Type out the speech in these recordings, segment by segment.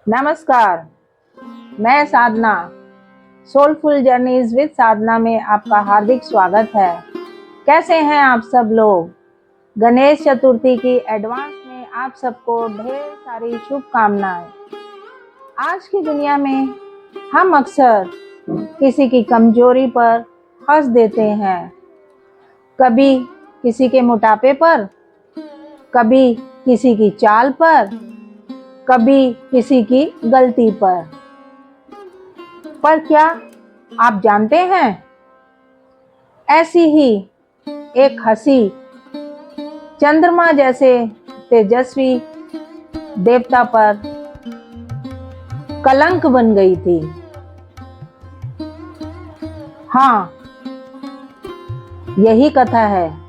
नमस्कार। मैं साधना, soulful journeys with साधना में आपका हार्दिक स्वागत है। कैसे हैं आप सब लोग? गणेश चतुर्थी की एडवांस में आप सबको ढेर सारी शुभकामनाएं। आज की दुनिया में हम अक्सर किसी की कमजोरी पर हंस देते हैं, कभी किसी के मोटापे पर, कभी किसी की चाल पर, कभी किसी की गलती पर क्या आप जानते हैं, ऐसी ही एक हंसी चंद्रमा जैसे तेजस्वी देवता पर कलंक बन गई थी। हाँ, यही कथा है।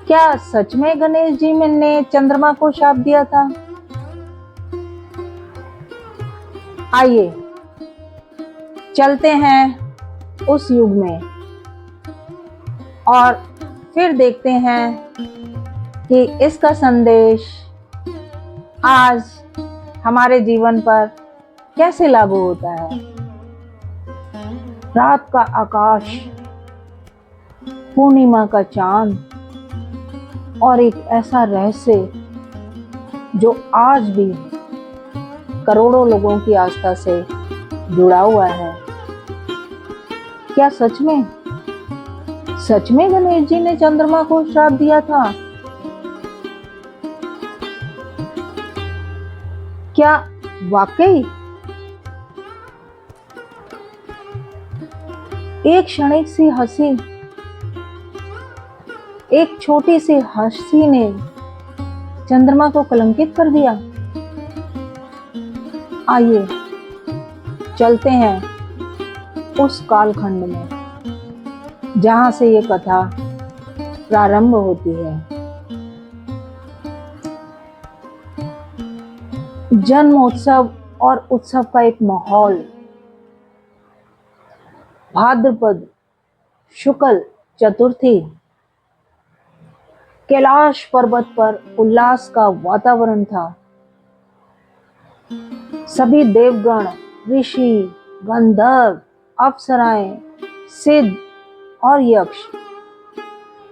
क्या सच में गणेश जी ने चंद्रमा को शाप दिया था? आइए चलते हैं उस युग में और फिर देखते हैं कि इसका संदेश आज हमारे जीवन पर कैसे लागू होता है। रात का आकाश, पूर्णिमा का चांद और एक ऐसा रहस्य जो आज भी करोड़ों लोगों की आस्था से जुड़ा हुआ है। क्या सच में गणेश जी ने चंद्रमा को श्राप दिया था? क्या वाकई? एक क्षणिक सी हंसी, एक छोटी सी हंसी ने चंद्रमा को कलंकित कर दिया। आइए चलते हैं उस कालखंड में जहां से ये कथा प्रारंभ होती है। जन्मोत्सव और उत्सव का एक माहौल। भाद्रपद शुक्ल चतुर्थी, कैलाश पर्वत पर उल्लास का वातावरण था। सभी देवगण, ऋषि, गंधर्व, अप्सराएं, सिद्ध और यक्ष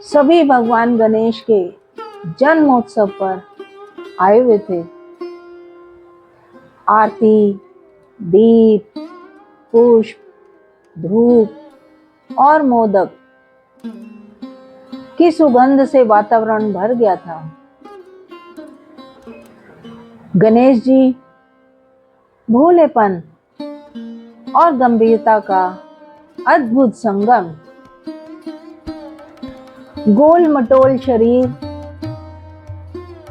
सभी भगवान गणेश के जन्मोत्सव पर आए हुए थे। आरती, दीप, पुष्प, धूप और मोदक की सुगंध से वातावरण भर गया था। गणेश जी भोलेपन और गंभीरता का अद्भुत संगम, गोल मटोल शरीर,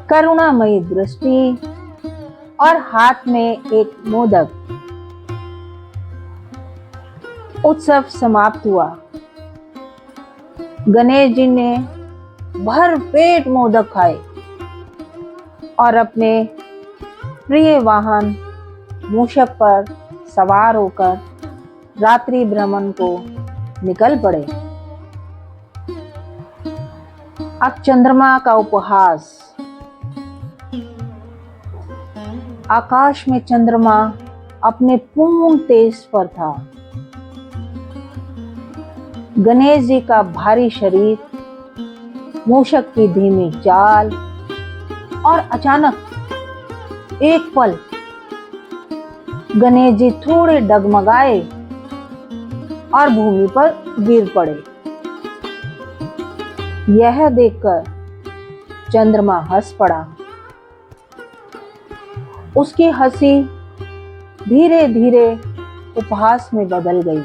करुणामयी दृष्टि और हाथ में एक मोदक। उत्सव समाप्त हुआ। गणेश जी ने भर पेट मोदक खाए और अपने प्रिय वाहन मूषक पर सवार होकर रात्रि भ्रमण को निकल पड़े। अब चंद्रमा का उपहास। आकाश में चंद्रमा अपने पूर्ण तेज पर था। गणेश जी का भारी शरीर, मूषक की धीमी चाल और अचानक एक पल गणेश जी थोड़े डगमगाए और भूमि पर गिर पड़े। यह देखकर चंद्रमा हंस पड़ा। उसकी हंसी धीरे धीरे उपहास में बदल गई।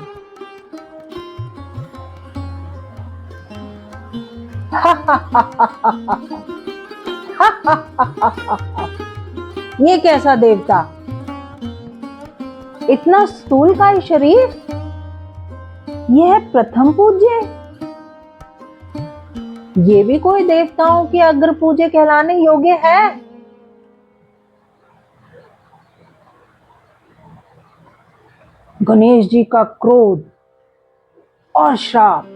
ये कैसा देवता, इतना स्थूलकाय शरीर, यह प्रथम पूज्य, ये भी कोई देवताओं की अग्र पूज्य कहलाने योग्य है? गणेश जी का क्रोध और श्राप।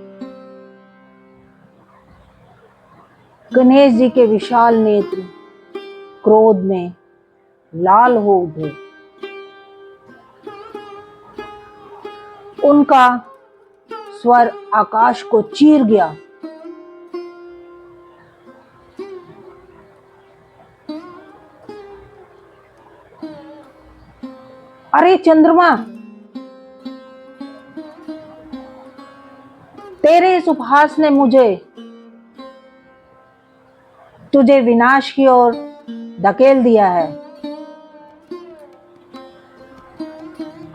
गणेश जी के विशाल नेत्र क्रोध में लाल हो उठे। उनका स्वर आकाश को चीर गया। अरे चंद्रमा, तेरे इस उपहास ने तुझे विनाश की ओर धकेल दिया है।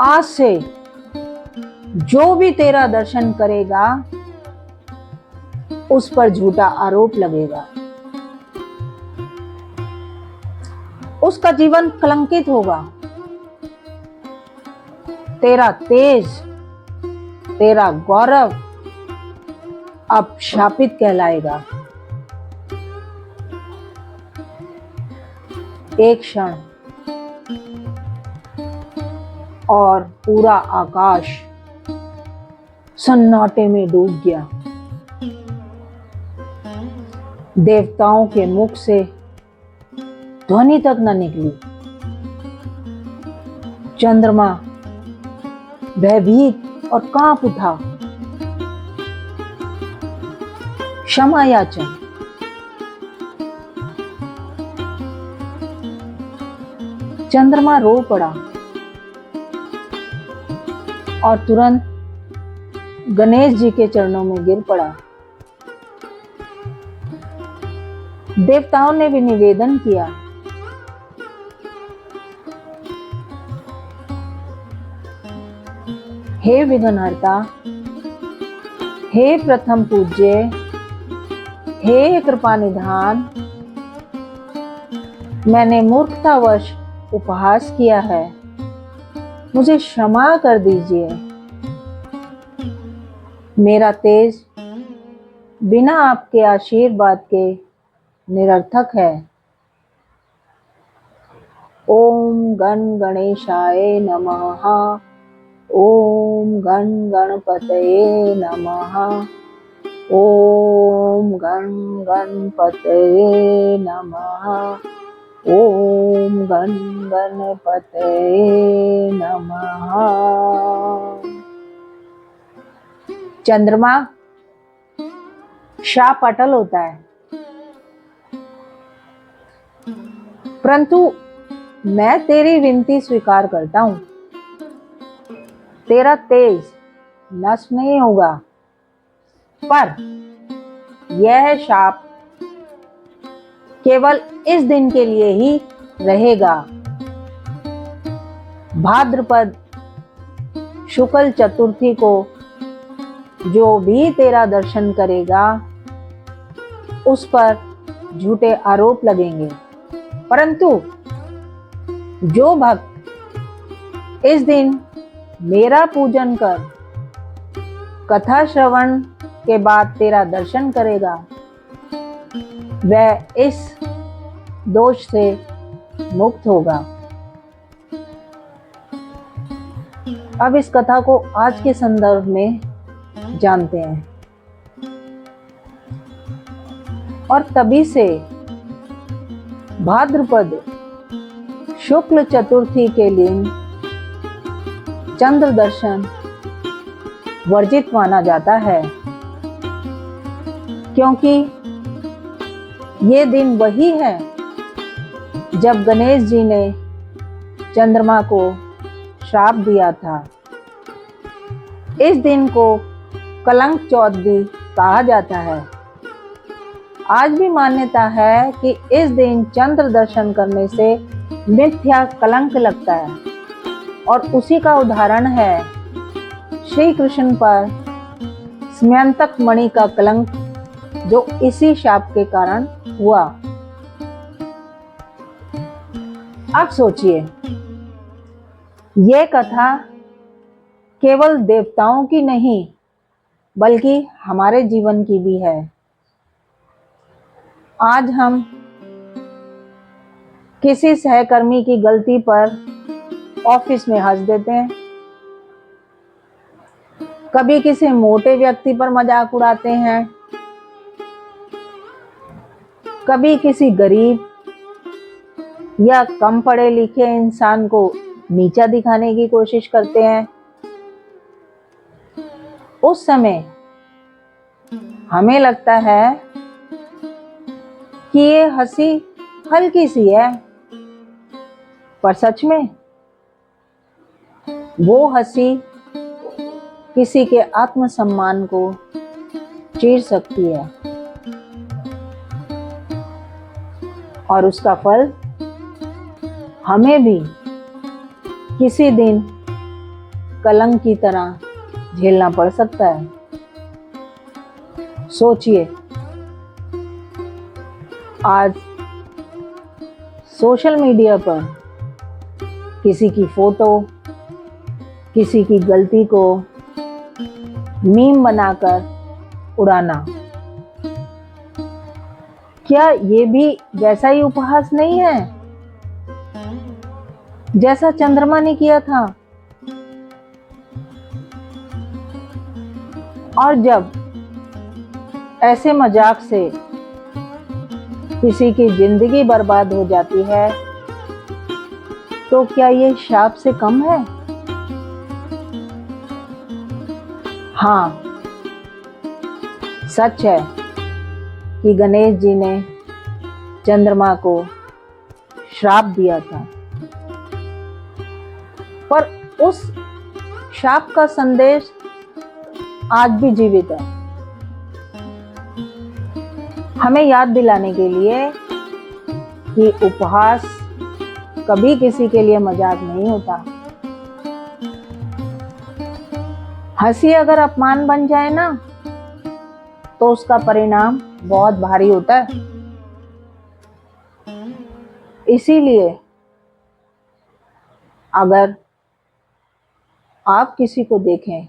आज से जो भी तेरा दर्शन करेगा उस पर झूठा आरोप लगेगा। उसका जीवन कलंकित होगा। तेरा तेज, तेरा गौरव अब शापित कहलाएगा। एक क्षण और पूरा आकाश सन्नाटे में डूब गया। देवताओं के मुख से ध्वनि तक न निकली। चंद्रमा भयभीत और कांप उठा। क्षमा याचन। चंद्रमा रो पड़ा और तुरंत गणेश जी के चरणों में गिर पड़ा। देवताओं ने भी निवेदन किया, हे विघ्नहर्ता, हे प्रथम पूज्य, हे कृपा निधान, मैंने मूर्खतावश उपहास किया है, मुझे क्षमा कर दीजिए। मेरा तेज बिना आपके आशीर्वाद के निरर्थक है। ओम गण गणेशाय नमः। ओम गण गणपतये नमः। ओम गण गणपतये नमः। ओम गण गणपतये नमः। चंद्रमा, शाप अटल होता है, परंतु मैं तेरी विनती स्वीकार करता हूं। तेरा तेज नष्ट नहीं होगा, पर यह शाप केवल इस दिन के लिए ही रहेगा। भाद्रपद शुक्ल चतुर्थी को जो भी तेरा दर्शन करेगा उस पर झूठे आरोप लगेंगे, परंतु जो भक्त इस दिन मेरा पूजन कर कथा श्रवण के बाद तेरा दर्शन करेगा वह इस दोष से मुक्त होगा। अब इस कथा को आज के संदर्भ में जानते हैं। और तभी से भाद्रपद शुक्ल चतुर्थी के दिन चंद्र दर्शन वर्जित माना जाता है, क्योंकि ये दिन वही है जब गणेश जी ने चंद्रमा को श्राप दिया था। इस दिन को कलंक चौथ भी कहा जाता है। आज भी मान्यता है कि इस दिन चंद्र दर्शन करने से मिथ्या कलंक लगता है, और उसी का उदाहरण है श्री कृष्ण पर स्मयंतक मणि का कलंक, जो इसी शाप के कारण हुआ। अब सोचिए, यह कथा केवल देवताओं की नहीं बल्कि हमारे जीवन की भी है। आज हम किसी सहकर्मी की गलती पर ऑफिस में हंस देते हैं, कभी किसी मोटे व्यक्ति पर मजाक उड़ाते हैं, कभी किसी गरीब या कम पढ़े लिखे इंसान को नीचा दिखाने की कोशिश करते हैं, उस समय हमें लगता है कि ये हंसी हल्की सी है, पर सच में वो हंसी किसी के आत्मसम्मान को चीर सकती है और उसका फल हमें भी किसी दिन कलंक की तरह झेलना पड़ सकता है। सोचिए, आज सोशल मीडिया पर किसी की फोटो, किसी की गलती को मीम बनाकर उड़ाना, क्या ये भी वैसा ही उपहास नहीं है जैसा चंद्रमा ने किया था? और जब ऐसे मजाक से किसी की जिंदगी बर्बाद हो जाती है, तो क्या ये शाप से कम है? हाँ, सच है कि गणेश जी ने चंद्रमा को श्राप दिया था, पर उस शाप का संदेश आज भी जीवित है, हमें याद दिलाने के लिए कि उपहास कभी किसी के लिए मजाक नहीं होता। हंसी अगर अपमान बन जाए ना, तो उसका परिणाम बहुत भारी होता है। इसीलिए अगर आप किसी को देखें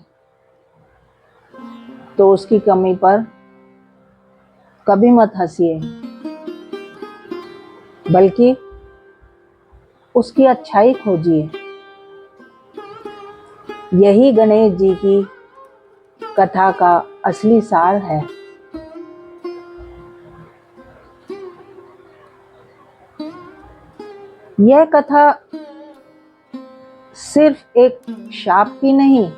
तो उसकी कमी पर कभी मत हंसिए, बल्कि उसकी अच्छाई खोजिए। यही गणेश जी की कथा का असली सार है। यह कथा सिर्फ एक शाप की नहीं,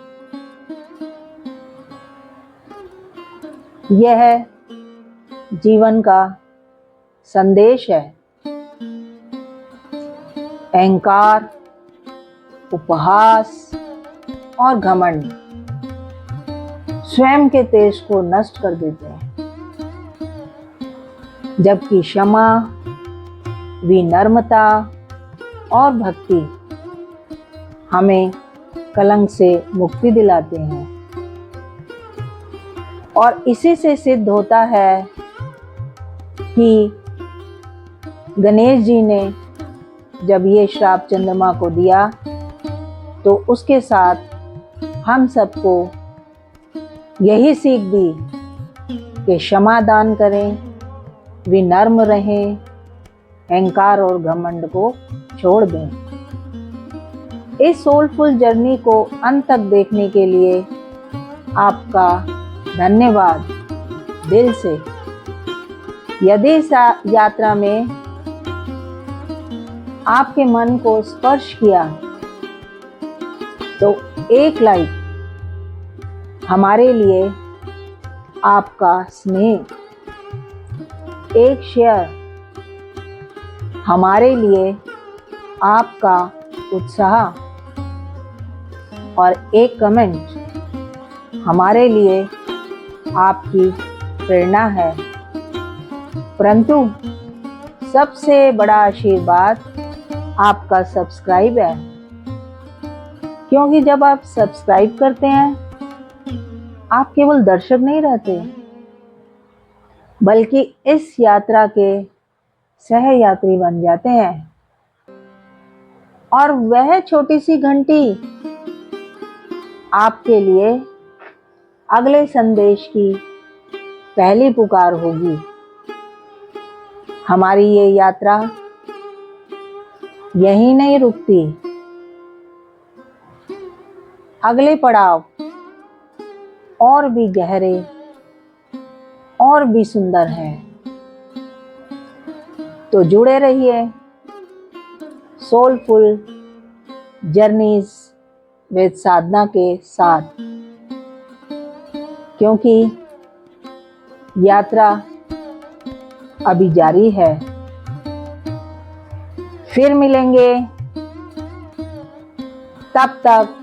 यह जीवन का संदेश है। अहंकार, उपहास और घमंड स्वयं के तेज को नष्ट कर देते हैं, जबकि क्षमा, विनम्रता और भक्ति हमें कलंक से मुक्ति दिलाते हैं। और इसी से सिद्ध होता है कि गणेश जी ने जब ये श्राप चंद्रमा को दिया, तो उसके साथ हम सबको यही सीख दी कि क्षमा दान करें, विनम्र रहें, अहंकार और घमंड को छोड़ दें। इस सोलफुल जर्नी को अंत तक देखने के लिए आपका धन्यवाद दिल से। यदि इस यात्रा में आपके मन को स्पर्श किया, तो एक लाइक हमारे लिए आपका स्नेह, एक शेयर हमारे लिए आपका उत्साह और एक कमेंट हमारे लिए आपकी प्रेरणा है। परंतु सबसे बड़ा आशीर्वाद आपका सब्सक्राइब है, क्योंकि जब आप सब्सक्राइब करते हैं, आप केवल दर्शक नहीं रहते, बल्कि इस यात्रा के सह यात्री बन जाते हैं। और वह छोटी सी घंटी आपके लिए अगले संदेश की पहली पुकार होगी। हमारी ये यात्रा यहीं नहीं रुकती, अगले पड़ाव और भी गहरे और भी सुंदर हैं। तो जुड़े रहिए सोलफुल जर्नीज विद साधना के साथ, क्योंकि यात्रा अभी जारी है। फिर मिलेंगे, तब तक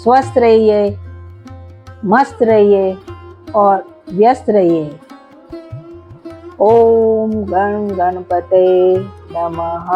स्वस्थ रहिए, मस्त रहिए और व्यस्त रहिए। ओम गण गणपते नमः।